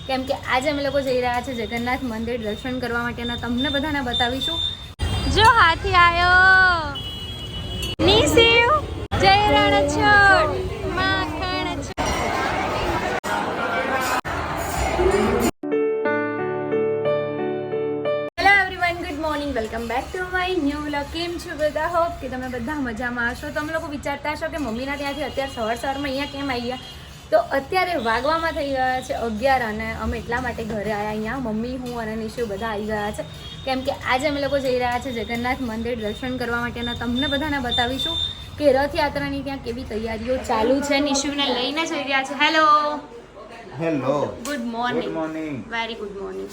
કેમ કે આજે અમે લોકો જઈ રહ્યા છે જગન્નાથ મંદિર દર્શન કરવા માટેના. તમને બધાને બતાવીશું. જો હાથી આવ્યો નીસેવ જય રણછોડ માખણ છોડ. Hello everyone, good morning, welcome back to my new vlog. કેમ છો બધા? હોપ કે તમે બધા મજામાં હશો. તમે લોકો વિચારતા હશો કે મમ્મીના ત્યાંથી અત્યારે સવારમાં અહીંયા કેમ આવી ગયા? તો અત્યારે વાગવામાં થઈ ગયા છે 11 અને અમે એટલા માટે ઘરે આવ્યા. અહીંયા મમ્મી, હું અને નિશુ બધા આવી ગયા છે કેમ કે આજે અમે લોકો જઈ રહ્યા છે જગન્નાથ મંદિર દર્શન કરવા માટેના. તમને બધાને બતાવીશું કે રથયાત્રાની ત્યાં કેવી તૈયારીઓ ચાલુ છે. નિશુને લઈને જઈ રહ્યા છે. Hello hello, good morning. Good morning. Very good morning.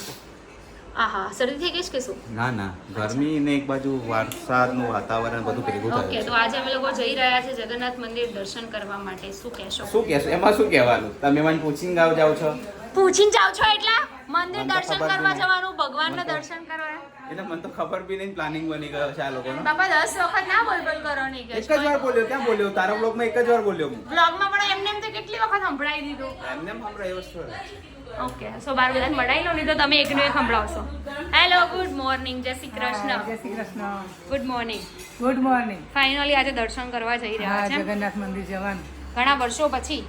આહા, શરદી થઈ ગઈ છે કે શું? ના, ગરમી ને એક બાજુ વરસાદનું વાતાવરણ બધું ભેગું ઓકે, થયું તો આજે અમે લોકો જઈ રહ્યા છે જગન્નાથ મંદિર દર્શન કરવા માટે. શું કહેશો? શું કહેશો? એમાં શું કહેવાનું? તમે મને પૂછીને જાઓ છો પૂછીને જાવ છો એટલે મંદિર મને તો દર્શન ખબર કરવા બી નહીં. જવાનું, ભગવાનના મને તો- દર્શન કરવા. એટલે મને તો ખબર બી નહીં, પ્લાનિંગ બની ગયો છે આ લોકોનો. બાપા 10 વખત ના બોલબોલ કરો નહીં કે એક જ વાર બોલ્યો, ક્યાં બોલ્યો? તારા બ્લોગમાં એક જ વાર બોલ્યો હું. બ્લોગમાં પણ એમને એમ તો કેટલી વખત સંભળાવી દીધું. એમને એમ સંભળાય એ વસ્તુ હોય. ઓકે, સો બાર બધાને મળાવી લો, નહીં તો તમે એકનું એક સંભળાવશો. હેલો, ગુડ મોર્નિંગ, જય શ્રી કૃષ્ણ. જય Shri Krishna. Good morning. Good morning. Finally આજે દર્શન કરવા જઈ રહ્યા હા, છે જગન્નાથ મંદિર જવાનું. ઘણા વર્ષો પછી.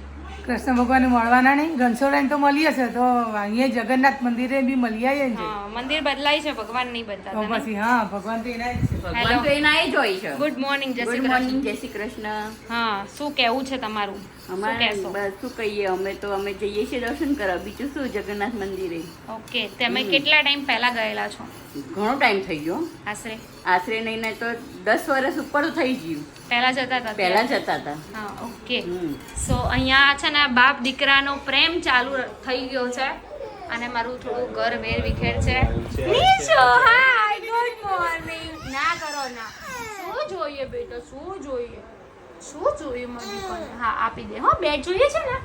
કૃષ્ણ ભગવાન મળવાના નહીં, રણછોડરાયને તો મળીએ છે, તો અહીંયા જગન્નાથ મંદિરે બી મળી આવીએ ને. હા, મંદિર બદલાય છે, ભગવાન નહીં તો બદલાતા. પછી હા, ભગવાન તો એના જ છે. હેલો, તો એના જ હોય છે. ગુડ મોર્નિંગ, જય શ્રી ગુડ મોર્નિંગ, કૃષ્ણ. જય શ્રી કૃષ્ણ. હા, શું કહેવું છે તમારું? શું અમારે કહેશો? બસ શું કહીએ, અમે જઈએ છીએ દર્શન કરવા, બીજું શું જગન્નાથ મંદિરે. ઓકે, તમે કેટલા ટાઈમ પહેલા ગયેલા છો? ઘણો ટાઈમ થઈ ગયો, આશરે આશરે નહીં તો 10 વર્ષ ઉપર તો થઈ ગયું. પહેલા જતા હતા? પહેલા જતા હતા. હા, ઓકે. હમ. સો અહીંયા છે ને બાપ દીકરાનો પ્રેમ ચાલુ થઈ ગયો છે અને મારું થોડું ઘર વેર વિખેર છે. નિશુ, હાય, ગુડ મોર્નિંગ. ના કરો ના. શું જોઈએ બેટા? શું જોઈએ? શું જોઈએ મમ્મી કોને? હા, આપી દે. હો, બેટ જોઈએ છે ને?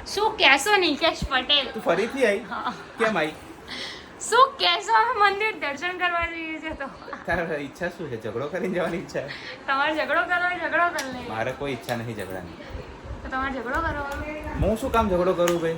શું કહેશો નિકેશ પટેલ? તું ફરીથી આવી? કેમ આવી? શું કહેશો? મંદિર દર્શન કરવા જઈએ છે તો તારી ઈચ્છા શું છે? ઝઘડો કરીને જવાની ઈચ્છા છે? તમારે ઝઘડો કરવો હોય ઝઘડો કરી લે. મારે કોઈ ઈચ્છા નહીં ઝઘડાની. તો તમારે ઝઘડો કરવો હું શું કામ ઝઘડો કરું ભાઈ?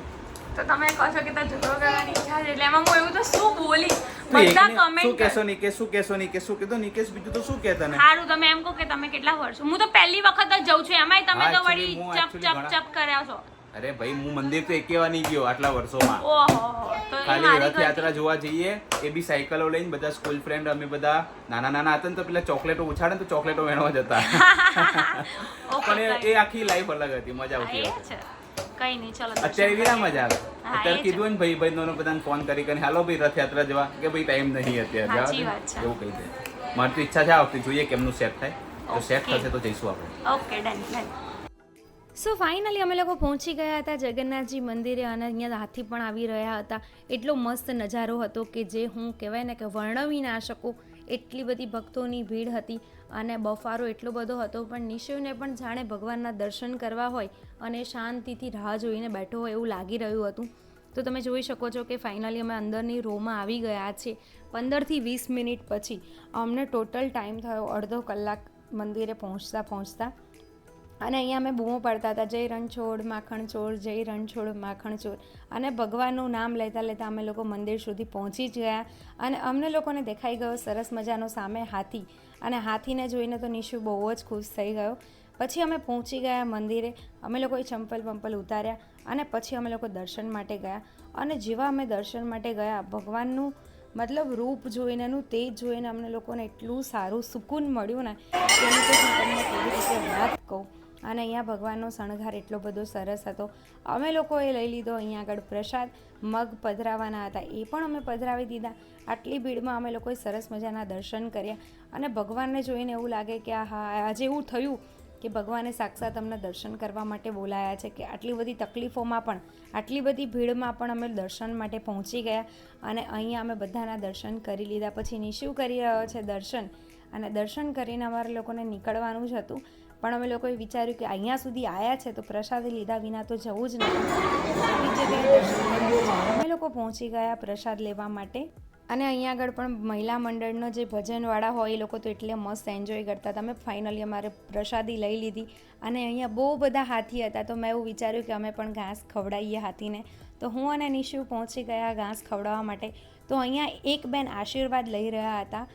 તો તમે કહો છો કે તારે ઝઘડો કરવાની ઈચ્છા છે એટલે એમાં હું એવું તો શું બોલી? તું બધા એકને શું કમેન્ટ કહેશો નિકેશ? શું કહેશો નિકેશ? શું કીધું નિકેશ? બીજું તો શું કહેતા ને? સારું, તમે એમ કહો કે તમે કેટલા વર્ષો? હું તો પહેલી વખત જ જઉં છું, એમાંય તમે હા, તો actually વળી હું ચપ actually ચપ ઘણા- ચપ કર્યા છો. અરે ભાઈ, હું મંદિર તો એકેવા નહીં ગયો આટલા વર્ષોમાં. ઓહો, તો એ ખાલી મારી રથયાત્રા ગલતી. જોવા જઈએ, એ બી સાયકલો લઈને બધા સ્કૂલ ફ્રેન્ડ અમે બધા નાના હતા ને તો પેલા ચોકલેટો ઉછાળે ને તો ચોકલેટો વેણવા જતા. ઓકે, પણ કઈ- એ આખી લાઈફ અલગ હતી, મજા હા, આવતી એ હતી. છે. કઈ નહીં, ચલો દર્શન અત્યારે એવી ના મજા આવે. હા, અત્યારે એ કીધું ને ભાઈ બધાને ફોન કરી હાલો ભાઈ રથયાત્રા જવા, કે ભાઈ ટાઈમ નહીં અત્યારે જવા સાચી દે. વાત છે. એવું કહી દે. મારી તો ઈચ્છા છે આ વખતે જોઈએ કેમનું સેટ થાય. જો સેટ Okay. થશે તો જઈશું આપણે. Okay, done done. So finally અમે લોકો પહોંચી ગયા હતા જગન્નાથજી મંદિરે અને અહીંયા હાથી પણ આવી રહ્યા હતા. એટલો મસ્ત નજારો હતો કે જે હું કહેવાય ને કે વર્ણવી ના શકું. એટલી બધી ભક્તોની ભીડ હતી અને બફારો એટલો બધો હતો, પણ નિશુને પણ જાણે ભગવાનના દર્શન કરવા હોય અને શાંતિથી રાહ જોઈને બેઠો હોય એવું લાગી રહ્યું હતું. તો તમે જોઈ શકો છો કે ફાઇનલી અમે અંદરની રોમાં આવી ગયા છીએ. 15 થી 20 મિનિટ પછી અમને ટોટલ ટાઈમ થયો અડધો કલાક મંદિરે પહોંચતા અને અહીંયા અમે બૂમો પાડતા હતા, જય રણછોડ માખણ ચોર, જય રણછોડ માખણ ચોર. અને ભગવાનનું નામ લેતા લેતા અમે લોકો મંદિર સુધી પહોંચી જ ગયા અને અમને લોકોને દેખાઈ ગયો સરસ મજાનો સામે હાથી. અને હાથીને જોઈને તો નિશુ બહુ જ ખુશ થઈ ગયો. પછી અમે પહોંચી ગયા મંદિરે. અમે લોકોએ ચંપલ ઉતાર્યા અને પછી અમે લોકો દર્શન માટે ગયા. અને જેવા અમે દર્શન માટે ગયા, ભગવાનનું મતલબ રૂપ જોઈને, એનું તેજ જોઈને અમને લોકોને એટલું સારું સુકૂન મળ્યું ને એની તો હું તમને કેવી રીતે વાત કહું. અને અહીંયા ભગવાનનો શણગાર એટલો બધો સરસ હતો. અમે લોકોએ લઈ લીધો અહીંયા આગળ પ્રસાદ. મગ પધરાવાના હતા એ પણ અમે પધરાવી દીધા. આટલી ભીડમાં અમે લોકોએ સરસ મજાના દર્શન કર્યા અને ભગવાનને જોઈને એવું લાગે કે હા, આજે એવું થયું કે ભગવાને સાક્ષાત અમને દર્શન કરવા માટે બોલાયા છે કે આટલી બધી તકલીફોમાં પણ, આટલી બધી ભીડમાં પણ અમે દર્શન માટે પહોંચી ગયા અને અહીંયા અમે બધાના દર્શન કરી લીધા. પછી નિશુ કરી રહ્યો છે દર્શન અને દર્શન કરીને અમારે લોકોને નીકળવાનું જ હતું, પણ અમે લોકોએ વિચાર્યું કે અહીંયા સુધી આવ્યા છે તો પ્રસાદ લીધા વિના તો જવું જ નથી. એવી જગ્યાએ દર્શન કર્યા. અમે લોકો પહોંચી ગયા પ્રસાદ લેવા માટે અને અહીંયા આગળ પણ મહિલા મંડળનો જે ભજનવાળા હોય એ લોકો તો એટલે મસ્ત એન્જોય કરતા હતા. અમે ફાઇનલી અમારે પ્રસાદી લઈ લીધી અને અહીંયા બહુ બધા હાથી હતા તો મેં એવું વિચાર્યું કે અમે પણ ઘાસ ખવડાવીએ હાથીને. તો હું અને નિશુ પહોંચી ગયા ઘાસ ખવડાવવા માટે. તો અહીંયા એક બેન આશીર્વાદ લઈ રહ્યા હતા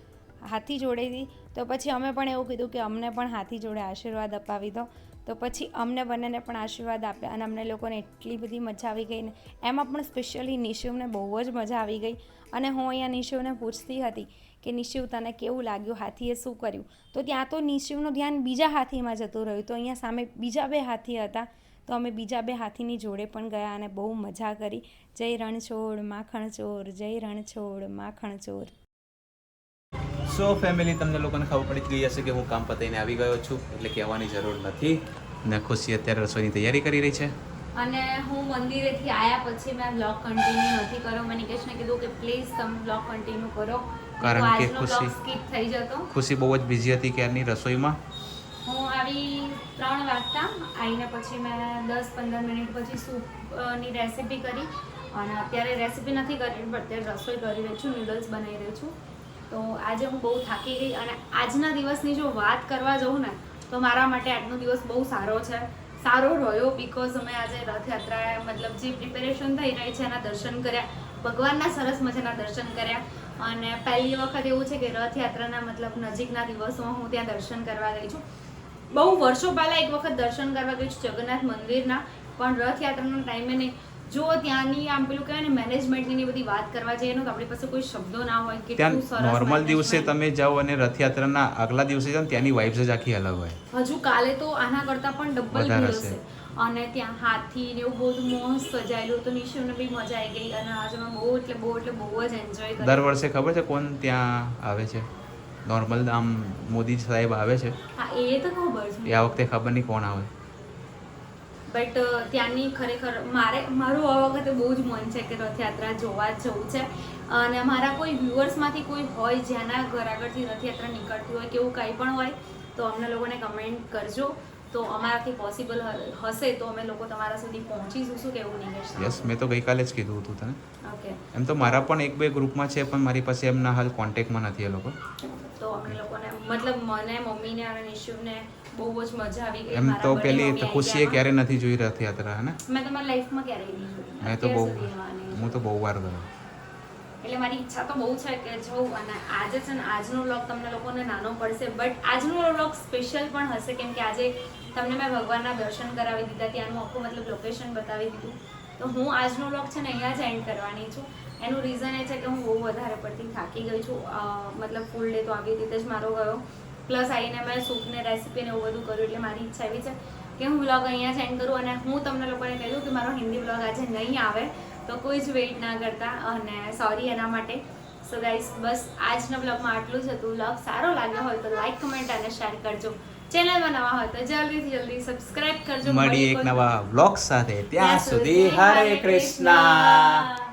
હાથી જોડેથી. તો પછી અમે પણ એવું કીધું કે અમને પણ હાથી જોડે આશીર્વાદ અપાવી દો. તો પછી અમને બંનેને પણ આશીર્વાદ આપ્યા અને અમને લોકોને એટલી બધી મજા આવી ગઈ ને એમાં પણ સ્પેશિયલી નિશુને બહુ જ મજા આવી ગઈ. અને હું અહીંયા નિશુને પૂછતી હતી કે નિશુ તને કેવું લાગ્યું, હાથીએ શું કર્યું? તો ત્યાં તો નિશુનું ધ્યાન બીજા હાથીમાં જતું રહ્યું. તો અહીંયા સામે બીજા 2 હાથી હતા. તો અમે બીજા 2 હાથીની જોડે પણ ગયા અને બહુ મજા કરી. જય રણછોડ માખણ ચોર, જય રણછોડ માખણ ચોર. સો ફેમિલી, તમને લોકોને ખબર પડી ગઈ હશે કે હું કામ પતાવીને આવી ગયો છું, એટલે કહેવાની જરૂર નથી. ને ખુશી અત્યારે રસોઈની તૈયારી કરી રહી છે. અને હું મંદિરેથી આવ્યા પછી મેં બ્લોગ કન્ટિન્યુ નથી કર્યો. મેં નિકેશને કીધું કે પ્લીઝ તમે બ્લોગ કન્ટિન્યુ કરો, કારણ કે આજનો સ્કીપ થઈ જતો. ખુશી બહુ જ બિઝી હતી ક્યારની રસોઈમાં. હું આવી 3 વાગતા આવીને પછી મેં 10-15 મિનિટ પછી સૂપની રેસીપી કરી. અને અત્યારે રેસીપી નથી કરી પણ અત્યારે રસોઈ કરી રહી છું, નૂડલ્સ બનાવી રહી છું. તો આજે હું બહુ થાકી ગઈ. અને આજના દિવસની જો વાત કરવા જાઉં ને તો મારા માટે આજનો દિવસ બહુ સારો છે, સારો રહ્યો. બિકોઝ અમે આજે રથયાત્રા મતલબ જે પ્રિપેરેશન થઈ રહી છે એના દર્શન કર્યા, ભગવાનના સરસ મજાના દર્શન કર્યા. અને પહેલી વખત એવું છે કે રથયાત્રાના મતલબ નજીકના દિવસોમાં હું ત્યાં દર્શન કરવા ગઈ છું. બહુ વર્ષો પહેલાં એક વખત દર્શન કરવા ગઈ છું જગન્નાથ મંદિરના, પણ રથયાત્રાના ટાઈમે નહીં. જો ત્યાંની આમ પેલું કહેવાય ને મેનેજમેન્ટની બધી વાત કરવા જઈએ તો આપણી પાસે કોઈ શબ્દો ના હોય. ત્યાં નોર્મલ દિવસે તમે જાઓ અને રથયાત્રાના આગલા દિવસે જાઓ ત્યાંની વાઇબ્સ જ આખી અલગ હોય. હજુ કાલે તો આના કરતાં પણ ડબલ ભીડ હશે. અને ત્યાં હાથી ને એવું બધું મસ્ત સજાયેલું. તો નિશુને બી મજા આવી ગઈ. અને આજે મેં બહુ જ એન્જોય કર્યું. દર વર્ષે ખબર છે કોણ ત્યાં આવે છે? નોર્મલ આમ મોદી સાહેબ આવે છે. હા, એ તો ખબર છે. આ વખતે ખબર નહીં કોણ આવે. બટ ત્યાંની ખરેખર મારું આ વખતે બહુ જ મન છે કે રથયાત્રા જોવા જ જવું છે. અને મારા કોઈ વ્યુઅર્સમાંથી કોઈ હોય જેના ઘર આગળથી રથયાત્રા નીકળતી હોય કે એવું કંઈ પણ હોય તો અમને લોકોને કમેન્ટ કરજો. તો અમારાથી પોસિબલ હશે તો અમે લોકો તમારા સુધી પહોંચીશું. શું કેવું નહીં? યસ, મેં તો ગઈકાલે જ કીધું હતું તને. ઓકે. એમ તો મારા પણ 1-2 ગ્રુપમાં છે પણ મારી પાસે એમના હાલ કોન્ટેક્ટમાં નથી એ લોકો. તો અમે લોકોને મતલબ મને, મમ્મીને અને નિશુને બહુ જ મજા આવી ગઈ. એમ તો પેલી તો ખુશીએ ક્યારે નથી જોઈ રથયાત્રા, હે ને? મેં તમારી લાઈફમાં ક્યારેય નહીં જોઈ. મેં તો હું તો બહુ વાર ગયો. એટલે મારી ઈચ્છા તો બહુ છે કે જવું. અને આજે છે ને આજનો વ્લોગ તમને લોકોને નાનો પડશે, બટ આજનો વ્લોગ સ્પેશિયલ પણ હશે કેમ કે આજે તમને મેં ભગવાનના દર્શન કરાવી દીધા, ત્યાંનું આખું મતલબ લોકેશન બતાવી દીધું. તો હું આજનો વ્લોગ છે ને અહીંયા જ એન્ડ કરવાની છું. એનું રીઝન એ છે કે હું બહુ વધારે પડતી થાકી ગઈ છું. મતલબ ફૂલ ડે તો આવી રીતે જ મારો ગયો. પ્લસ આવીને મેં સૂપને રેસીપીને એવું બધું કર્યું. એટલે મારી ઈચ્છા એવી છે કે હું વ્લોગ અહીંયા જ એન્ડ કરું. અને હું તમને લોકોને કહી દઉં કે મારો હિન્દી વ્લોગ આજે નહીં આવે તો કોઈ જ વેઇટ ના કરતા. અને સોરી એના માટે. સો ગાઈસ, બસ આજના બ્લોગમાં આટલું જ હતું. વ્લોગ સારો લાગ્યો હોય તો લાઈક, કમેન્ટ અને શેર કરજો. ચેનલમાં નવા હોય તો જલ્દી સબસ્ક્રાઇબ કરજો. મળીએ એક નવા વ્લોગ સાથે. ત્યાં સુધી હરે કૃષ્ણ.